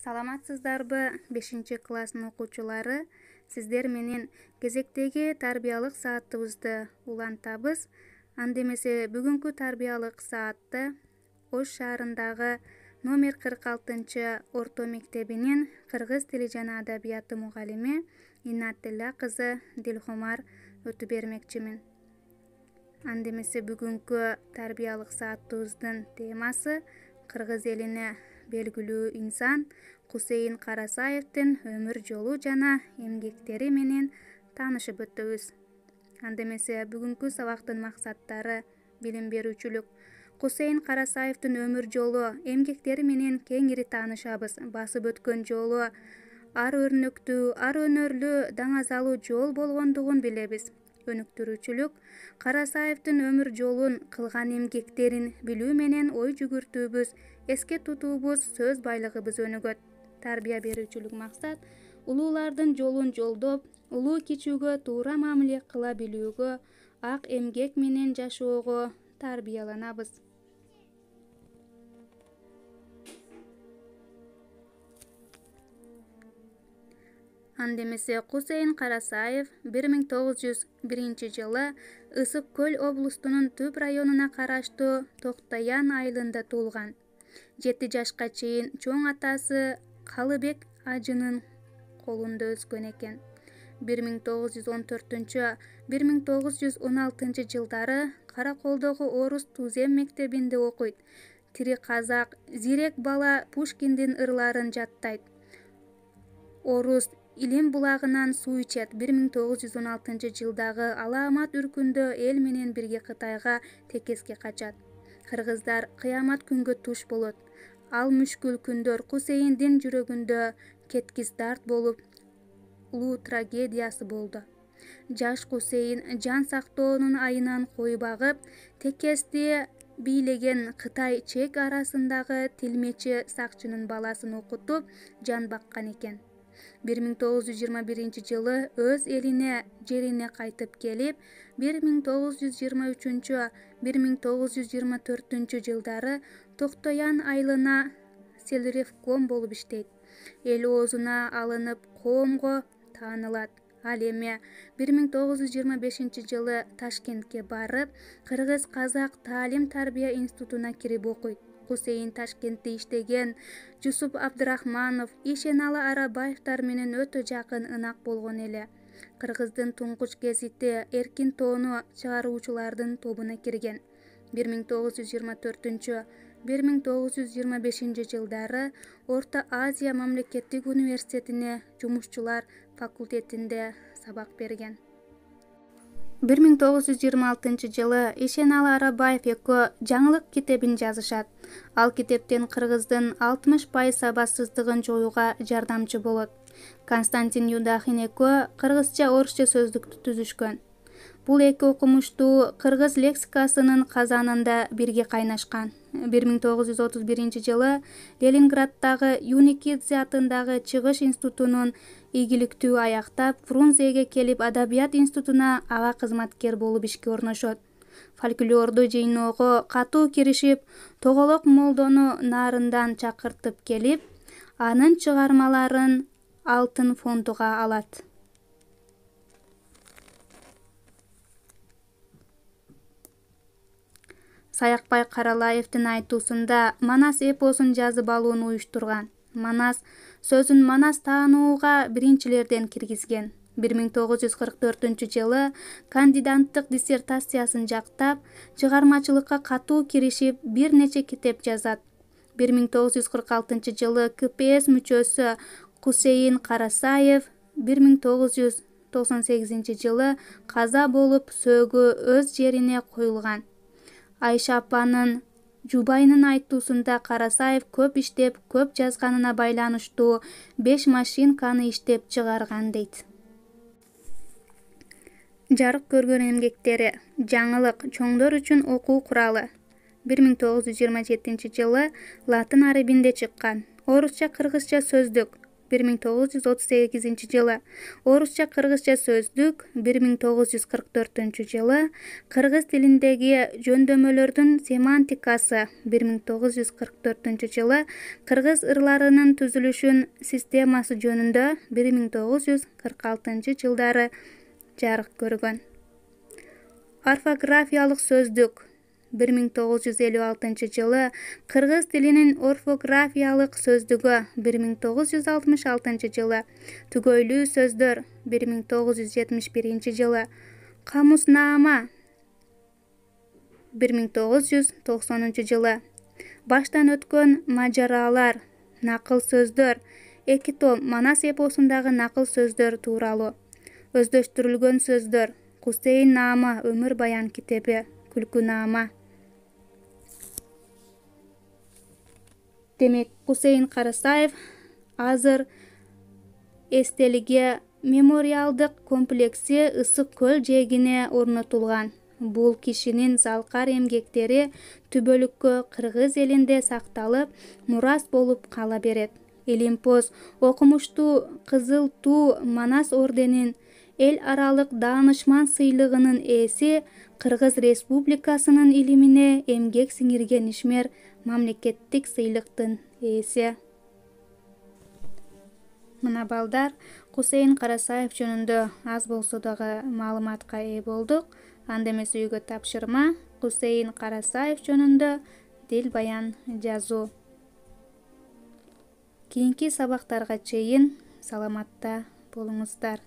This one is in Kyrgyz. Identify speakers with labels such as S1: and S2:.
S1: Саламатсыздарбы 5-класстын окуучулары? Сиздер менен кезектеги тарбиялык саатыбызды улантабыз. Андемесе бүгүнкү тарбиялык саатты Ош шаарындагы номер 46 орто мектебинин кыргыз тили жана адабияты мугалими Иннатилла кызы Дилхумар өтүп бермекчимин. Андемесе бүгүнкү тарбиялык саатыбыздын темасы кыргыз элине белгилүү инсан Кусейин Карасаевдин өмүр жолу жана эмгектери менен таанышып өтөбүз. Андемесе бүгүнкү сабактын максаттары билим берүүчүлүк. Кусейин Карасаевдин өмүр жолу, эмгектери менен кеңири таанышабыз. Басып өткөн жолу ар өрнөктүү, ар өнөрлүү, даңазалуу жол болгондугун билебиз. Өнүктүрүүчүлүк. Карасаевдин өмүр жолун, кылган эмгектерин билүү менен ой жүгүртүүбүз, эске тутуубуз, сөз байлыгыбыз өнүгөт. Тарбия берүүчүлүк максат улуулардын жолун жолдоп, улуу кичүүгө туура мамиле кыла билүүгө, ак эмгек менен жашоого тарбияланабыз. Андемесе Кусейин Карасаев 1901 Ысык Көл облустунун Түп районуна караштуу Токтоян айылында туулган. 7 жашка чейин чоң атасы Калыбек ажынын колунда өскөн экен. 1914-1916 жылдары Караколдогу Орус Тузем мектебинде окуйт. Тири казак, зирек бала Пушкиндин ырларын жаттайт. Орус Илим булагынан суу ичет. 1916 жылдагы Алаамат үркүндө эл менен бирге Кытайга текеске качат. Кыргыздар кыямат күнгө туш болот. Ал мүшкүл күндөр Кусейиндин жүрөгүндө кеткис дарт болуп, улуу трагедиясы болду. Жаш Кусейин жан сактоонун айынан кой багып, текести бийлеген Кытай чек арасындагы тилмечи сакчынын баласын окутуп, жан баккан экен. 1921 жылы өз элине жерине кайтып келип, 1923-1924 жылдары Токтоян айылына селревком болуп иштейт. Эл оозуна алынып, коомго таанылат. Ал эми 1925 жылы Ташкентке барып, Кыргыз-Казак таалим-тарбия институтуна кирип окуйт. Кусейин Ташкентте иштеген Жусуп Абдрахманов, Ишеналы Арабаевтар менен өтө жакын ынак болгон эле. Кыргыздын туңгуч гезити Эркин тоону чыгаруучулардын тобуна кирген. 1924-1925 жылдары Орто Азия мамлекеттик университетине жумушчулар факультетинде сабак берген. 1926 жылы Ишеналы Арабаев экөө жаңылык китебин жазышат. Ал китептен кыргыздын 60% сабатсыздыгын жоюуга жардамчы болот. Константин Юдахин экөө кыргызча-орусча сөздүктү түзүшкөн. Бул эки окумуштуу кыргыз лексикасынын казанында бирге кайнашкан. 1931 жылы Ленинграддагы Юникидзе атындагы Чыгыш институтунун ийгиликтүү аяктап, Фрунзеге келип Адабият институтуна ага кызматкер болуп ишке орношот. Фольклорду жыйноого катуу киришип, Тоголок молдону Нарындан чакыртып келип, анын чыгармаларын Алтын фондуга алат. Саякбай Каралаевдин айтуусунда Манас эпосун жазып алууну уюштурган. Манас сөзүн Манас таанууга биринчилерден киргизген. 1944 жылы кандиданттык диссертациясын жактап, чыгармачылыкка катуу киришип, бир нече китеп жазат. 1946 жылы КПСС мүчөсү Кусейин Карасаев 1998 жылы каза болуп, сөөгү өз жерине коюлган. Айша апанын жубайынын айтуусунда Карасаев көп иштеп, көп жазганына байланыштуу 5 машинканы иштеп чыгарган дейт. Жарык көргөн эмгектери. Жаңылык чоңдор үчүн окуу куралы. 1927 жылы латын арабинде чыккан. Орусча-кыргызча сөздүк. 1938 жылы, орусча-кыргызча сөздүк 1944 жылы, кыргыз тилиндеги жөндөмөлөрдүн семантикасы 1944 жылы, кыргыз ырларынын түзүлүшүн системасы жөнүндө 1946 жылдары жарык көргөн. Орфографиялык сөздүк 1956 жылы, кыргыз тилинин орфографиялык сөздүгү 1966 жылы, түгөйлүү сөздөр 1971 жылы, камуснаама 1990 жылы, баштан өткөн мажаралар, накыл сөздөр, 2 том Манас эпосундагы накыл сөздөр тууралуу, өздөштүрүлгөн сөздөр, Кусейн-наама өмүр баян китеби, Күлкү-наама. Демек, Кусейн Карасаев азыр эстелиге мемориалдык комплекси Ысык көл жээгине орнотулган. Бул кишинин залкар эмгектери түбөлүккө кыргыз элинде сакталып, мурас болуп кала берет. Илимпоз окумуштуу Кызыл Туу Манас орденин эл аралык даанышман сыйлыгынын ээси, Кыргыз Республикасынын илимине эмгек сиңирген ишмер мамлекеттик сыйлыктын ээси. Мына балдар, Кусейн Карасаев жөнүндө аз болсо дагы маалыматка ээ болдук. Анда эмес үйгө тапшырма Кусейн Карасаев жөнүндө дил баян жазуу. Кийинки сабактарга чейин саламатта болуңуздар.